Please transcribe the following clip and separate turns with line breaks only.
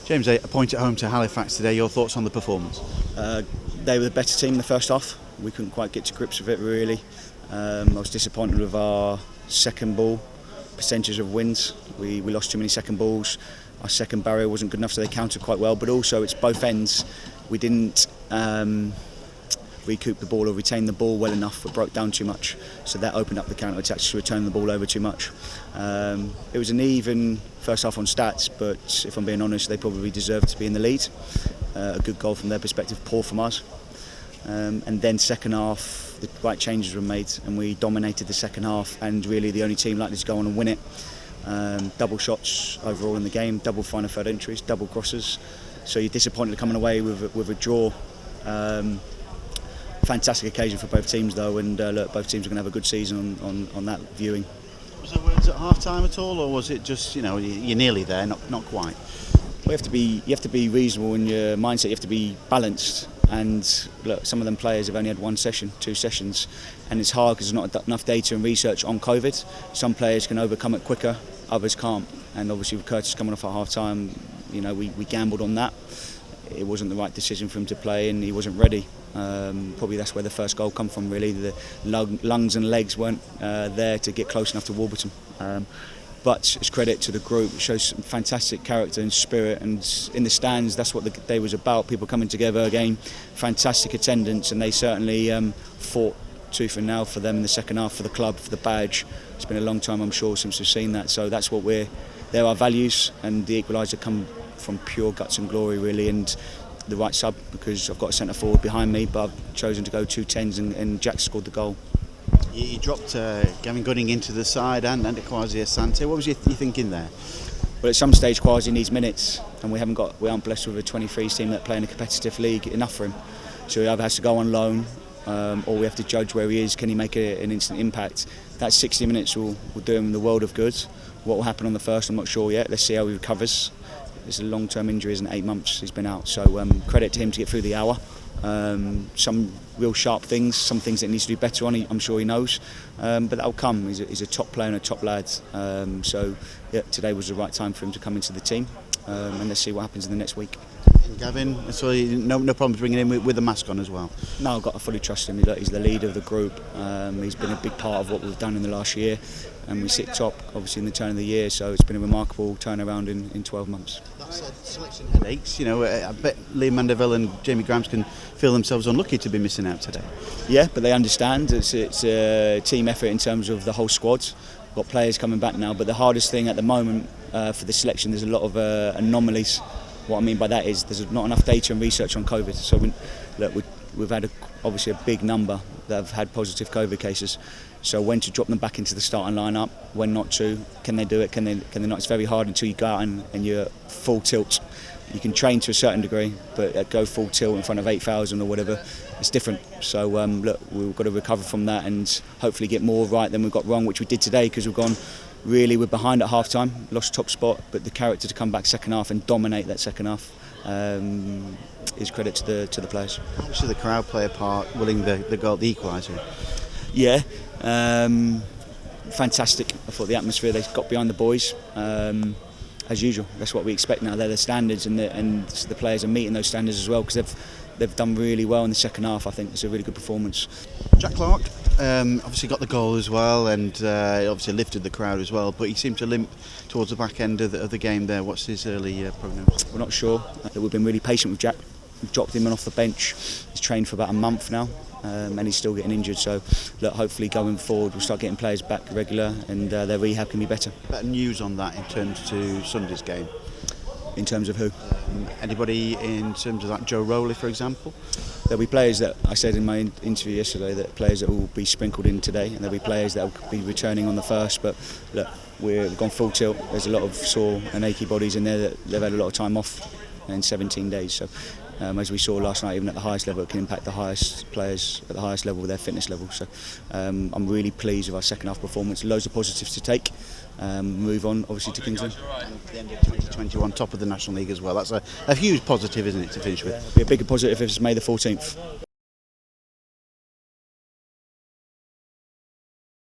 James, a point at home to Halifax today. Your thoughts on the performance?
They were the better team in the first half. We couldn't quite get to grips with it really. I was disappointed with our second ball percentage of wins. We lost too many second balls. Our second barrier wasn't good enough, so they countered quite well. But also, it's both ends. We didn't recoup the ball or retain the ball well enough. It broke down too much, so that opened up the counter attacks to return the ball over too much. It was an even first half on stats, but if I'm being honest, they probably deserved to be in the lead. A good goal from their perspective, poor from us. And then second half, the right changes were made, and we dominated the second half. And really, the only team likely to go on and win it. Double shots overall in the game, double final third entries, double crosses. So you're disappointed coming away with a draw. Fantastic occasion for both teams though, and look, both teams are going to have a good season on that viewing.
Was there words at half time at all, or was it just, you're nearly there, not quite?
Well, you have to be reasonable in your mindset. You have to be balanced. And look, some of them players have only had one session, 2 sessions, and it's hard because there's not enough data and research on COVID. Some players can overcome it quicker, others can't. And obviously with Curtis coming off at half time, we gambled on that. It wasn't the right decision for him to play, and he wasn't ready. Probably that's where the first goal come from really. The lungs and legs weren't there to get close enough to Warburton. But it's credit to the group. It shows some fantastic character and spirit, and in the stands that's what the day was about. People coming together again, fantastic attendance, and they certainly fought tooth and nail for them in the second half, for the club, for the badge. It's been a long time, I'm sure, since we've seen that. So that's what they're our values, and the equaliser come from pure guts and glory really, and the right sub, because I've got a centre forward behind me, but I've chosen to go 2 10s, and Jack scored the goal.
You dropped Gavin Gooding into the side and Kwasi Asante. What was you thinking there?
Well, at some stage Kwasi needs minutes, and we aren't blessed with a 23s team that play in a competitive league enough for him. So he either has to go on loan, or we have to judge where he is. Can he make an instant impact? That 60 minutes will do him the world of good. What will happen on the first, I'm not sure yet. Let's see how he recovers. It's a long-term injury, isn't it? 8 months he's been out. So credit to him to get through the hour. Some real sharp things, some things that he needs to do better on, I'm sure he knows, but that'll come. He's a top player and a top lad, so yeah, today was the right time for him to come into the team, and let's see what happens in the next week.
And Gavin, so no problems bringing him with the mask on as well?
No, I've got to fully trust him. He's the leader of the group. He's been a big part of what we've done in the last year, and we sit top obviously in the turn of the year, so it's been a remarkable turnaround in 12 months.
That said, selection headaches, I bet Liam Mandeville and Jamie Grams can feel themselves unlucky to be missing out today.
Yeah, but they understand it's a team effort in terms of the whole squad. We've got players coming back now, but the hardest thing at the moment for the selection, there's a lot of anomalies. What I mean by that is there's not enough data and research on COVID. So we've had obviously a big number that have had positive COVID cases. So when to drop them back into the starting lineup, when not to, can they do it, can they not? It's very hard until you go out and you're full tilt. You can train to a certain degree, but go full tilt in front of 8,000 or whatever, it's different. So look, we've got to recover from that and hopefully get more right than we got wrong, which we did today, because we're behind at half time, lost top spot, but the character to come back second half and dominate that second half is credit to the players.
How much did the crowd play a part winning the goal, the equaliser?
Yeah, fantastic. I thought the atmosphere, they got behind the boys. As usual, that's what we expect now. They're the standards, and the players are meeting those standards as well, because they've done really well in the second half. I think it's a really good performance.
Jack Clark obviously got the goal as well, and obviously lifted the crowd as well, but he seemed to limp towards the back end of the game there. What's his early prognosis?
We're not sure. We've been really patient with Jack. We've dropped him off the bench. He's trained for about a month now, and he's still getting injured. So look, hopefully going forward we'll start getting players back regular, and their rehab can be better.
Better news on that in terms to Sunday's game?
In terms of who?
Anybody in terms of that Joe Rowe, for example?
There'll be players that I said in my interview yesterday, that players that will be sprinkled in today, and there'll be players that will be returning on the first. But look, we've gone full tilt. There's a lot of sore and achy bodies in there that they've had a lot of time off in 17 days. So as we saw last night, even at the highest level, it can impact the highest players at the highest level with their fitness level. So I'm really pleased with our second half performance. Loads of positives to take. Move on, obviously, to Kingsland.
And the end of 2021, top of the National League as well. That's a huge positive, isn't it, to finish with?
It'll be a bigger positive if it's May the 14th.